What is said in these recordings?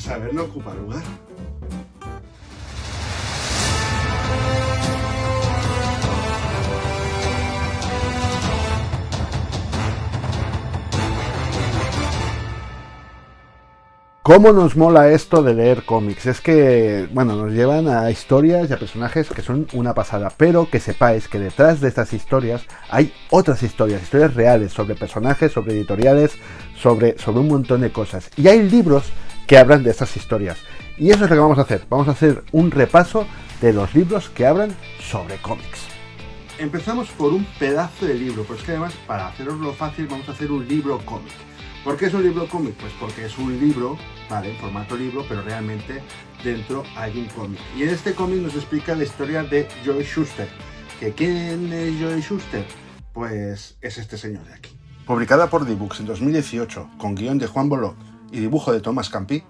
saber no ocupa lugar. ¿Cómo nos mola esto de leer cómics? Es que, bueno, nos llevan a historias y a personajes que son una pasada, pero que sepáis que detrás de estas historias hay otras historias reales, sobre personajes, sobre editoriales, sobre un montón de cosas. Y hay libros que hablan de estas historias. Y eso es lo que vamos a hacer. Vamos a hacer un repaso de los libros que hablan sobre cómics. Empezamos por un pedazo de libro, pero es que además, para haceroslo fácil, vamos a hacer un libro cómic. ¿Por qué es un libro cómic? Pues porque es un libro, vale, en formato libro, pero realmente dentro hay un cómic. Y en este cómic nos explica la historia de Joe Shuster. ¿Que quién es Joe Shuster? Pues es este señor de aquí. Publicada por D-Books en 2018, con guión de Juan Bolot y dibujo de Thomas Campi,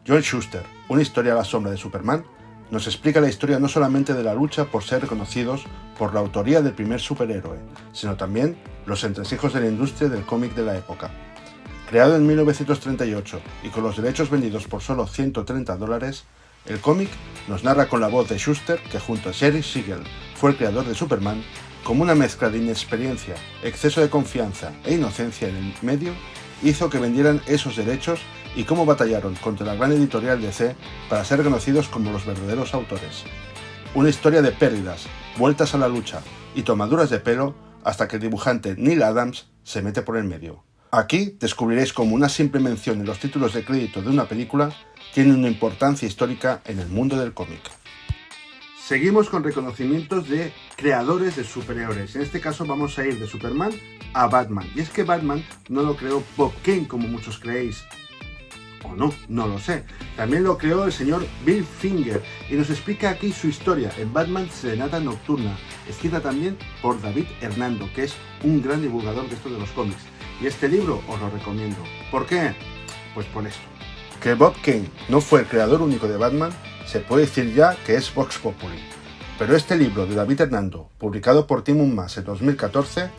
Joe Shuster, una historia a la sombra de Superman, nos explica la historia no solamente de la lucha por ser reconocidos por la autoría del primer superhéroe, sino también los entresijos de la industria del cómic de la época. Creado en 1938 y con los derechos vendidos por solo $130, el cómic nos narra con la voz de Shuster, que junto a Jerry Siegel fue el creador de Superman, como una mezcla de inexperiencia, exceso de confianza e inocencia en el medio hizo que vendieran esos derechos y cómo batallaron contra la gran editorial DC para ser reconocidos como los verdaderos autores. Una historia de pérdidas, vueltas a la lucha y tomaduras de pelo hasta que el dibujante Neil Adams se mete por el medio. Aquí descubriréis cómo una simple mención en los títulos de crédito de una película tiene una importancia histórica en el mundo del cómic. Seguimos con reconocimientos de creadores de superhéroes. En este caso vamos a ir de Superman a Batman. Y es que Batman no lo creó Bob Kane, como muchos creéis. O no, no lo sé. También lo creó el señor Bill Finger y nos explica aquí su historia en Batman Serenata Nocturna, escrita también por David Hernando, que es un gran divulgador de esto de los cómics. Y este libro os lo recomiendo. ¿Por qué? Pues por esto. Que Bob Kane no fue el creador único de Batman, se puede decir ya que es Vox Populi. Pero este libro de David Hernando, publicado por Tim Unmass en 2014,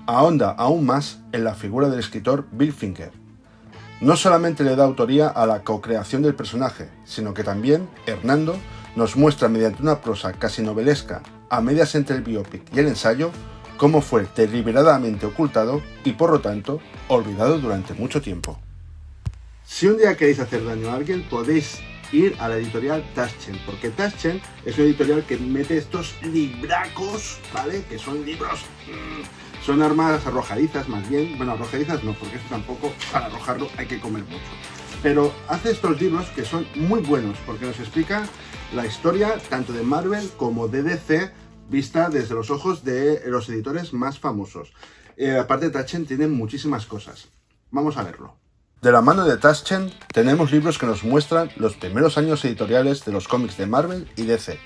ahonda aún más en la figura del escritor Bill Finger. No solamente le da autoría a la co-creación del personaje, sino que también Hernando nos muestra mediante una prosa casi novelesca, a medias entre el biopic y el ensayo, cómo fue deliberadamente ocultado y por lo tanto olvidado durante mucho tiempo. Si un día queréis hacer daño a alguien, podéis ir a la editorial Taschen, porque Taschen es una editorial que mete estos libracos, ¿vale? Que son libros, son armas arrojadizas más bien, bueno, arrojadizas no, porque eso tampoco, para arrojarlo hay que comer mucho. Pero hace estos libros que son muy buenos, porque nos explica la historia tanto de Marvel como de DC, vista desde los ojos de los editores más famosos. Aparte, Taschen tiene muchísimas cosas. Vamos a verlo. De la mano de Taschen tenemos libros que nos muestran los primeros años editoriales de los cómics de Marvel y DC.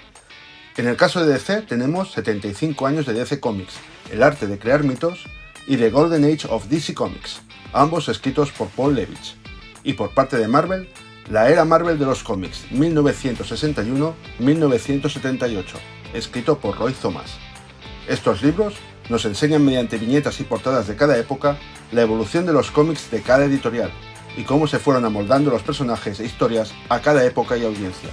En el caso de DC tenemos 75 años de DC Comics, el arte de crear mitos, y The Golden Age of DC Comics, ambos escritos por Paul Levitch. Y por parte de Marvel, la era Marvel de los cómics, 1961-1978, escrito por Roy Thomas. Estos libros nos enseñan mediante viñetas y portadas de cada época la evolución de los cómics de cada editorial y cómo se fueron amoldando los personajes e historias a cada época y audiencia.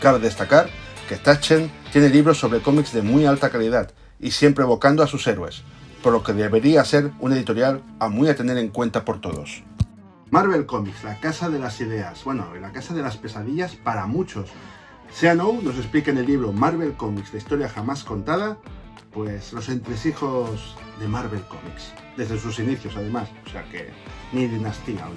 Cabe destacar que Taschen tiene libros sobre cómics de muy alta calidad y siempre evocando a sus héroes, por lo que debería ser una editorial a muy a tener en cuenta por todos. Marvel Comics, la casa de las ideas, bueno, la casa de las pesadillas para muchos. Sean O nos explica en el libro Marvel Comics, la historia jamás contada, pues los entresijos de Marvel Comics, desde sus inicios además, o sea que ni dinastía.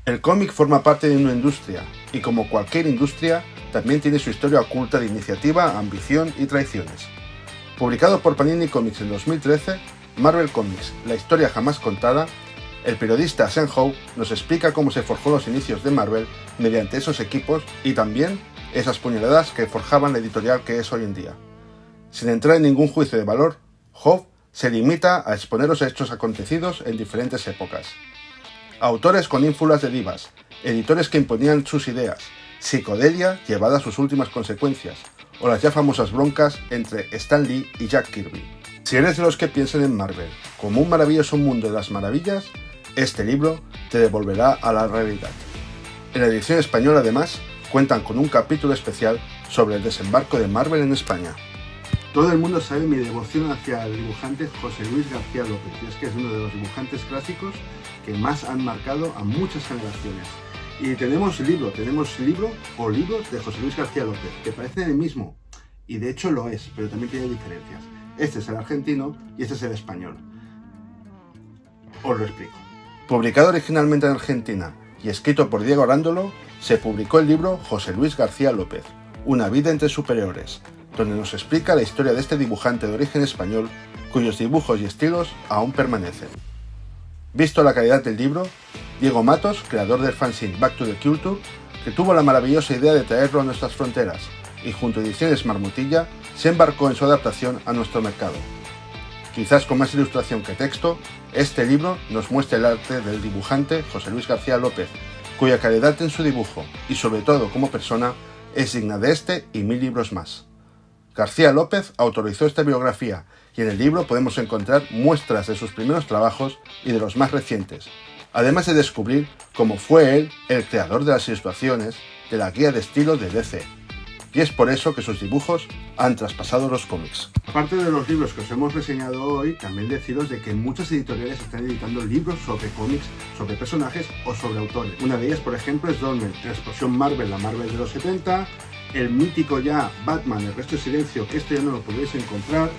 El cómic forma parte de una industria, y como cualquier industria, también tiene su historia oculta de iniciativa, ambición y traiciones. Publicado por Panini Comics en 2013, Marvel Comics, la historia jamás contada, el periodista Sean Howe nos explica cómo se forjó los inicios de Marvel mediante esos equipos y también esas puñaladas que forjaban la editorial que es hoy en día. Sin entrar en ningún juicio de valor, Howe se limita a exponer los hechos acontecidos en diferentes épocas. Autores con ínfulas de divas, editores que imponían sus ideas, psicodelia llevada a sus últimas consecuencias, o las ya famosas broncas entre Stan Lee y Jack Kirby. Si eres de los que piensan en Marvel como un maravilloso mundo de las maravillas, este libro te devolverá a la realidad. En la edición española, además, cuentan con un capítulo especial sobre el desembarco de Marvel en España. Todo el mundo sabe mi devoción hacia el dibujante José Luis García López, y es que es uno de los dibujantes clásicos que más han marcado a muchas generaciones. Y tenemos libros de José Luis García López, que parecen el mismo, y de hecho lo es, pero también tiene diferencias. Este es el argentino y este es el español. Os lo explico. Publicado originalmente en Argentina y escrito por Diego Arándolo, se publicó el libro José Luis García López, Una vida entre superiores, donde nos explica la historia de este dibujante de origen español, cuyos dibujos y estilos aún permanecen. Visto la calidad del libro, Diego Matos, creador del fanzine Back to the Culture, que tuvo la maravillosa idea de traerlo a nuestras fronteras, y junto a Ediciones Marmotilla, se embarcó en su adaptación a nuestro mercado. Quizás con más ilustración que texto, este libro nos muestra el arte del dibujante José Luis García López, cuya calidad en su dibujo, y sobre todo como persona, es digna de este y 1000 libros más. García López autorizó esta biografía y en el libro podemos encontrar muestras de sus primeros trabajos y de los más recientes, además de descubrir cómo fue él el creador de las ilustraciones de la guía de estilo de DC. Y es por eso que sus dibujos han traspasado los cómics. Aparte de los libros que os hemos reseñado hoy, también deciros de que muchas editoriales están editando libros sobre cómics, sobre personajes o sobre autores. Una de ellas, por ejemplo, es Dormer, la explosión Marvel, la Marvel de los 70, el mítico ya Batman, El resto de silencio, que este ya no lo podéis encontrar,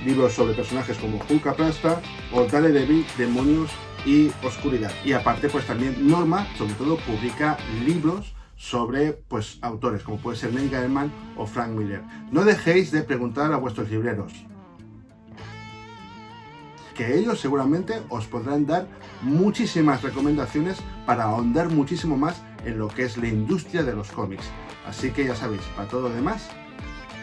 libros sobre personajes como Hulk Aplasta o Daredevil, Demonios y Oscuridad. Y aparte, pues también Norma, sobre todo, publica libros sobre pues autores como puede ser Neil Gaiman o Frank Miller. No dejéis de preguntar a vuestros libreros, que ellos seguramente os podrán dar muchísimas recomendaciones para ahondar muchísimo más en lo que es la industria de los cómics. Así que ya sabéis, para todo lo demás,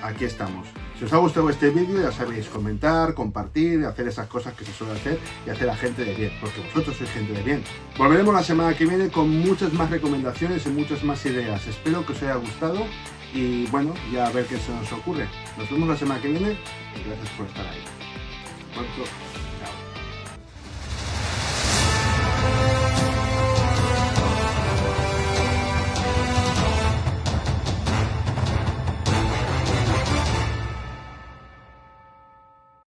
aquí estamos. Si os ha gustado este vídeo, ya sabéis, comentar, compartir, hacer esas cosas que se suelen hacer y hacer a gente de bien, porque vosotros sois gente de bien. Volveremos la semana que viene con muchas más recomendaciones y muchas más ideas. Espero que os haya gustado y bueno, ya a ver qué se nos ocurre. Nos vemos la semana que viene y gracias por estar ahí. Hasta pronto.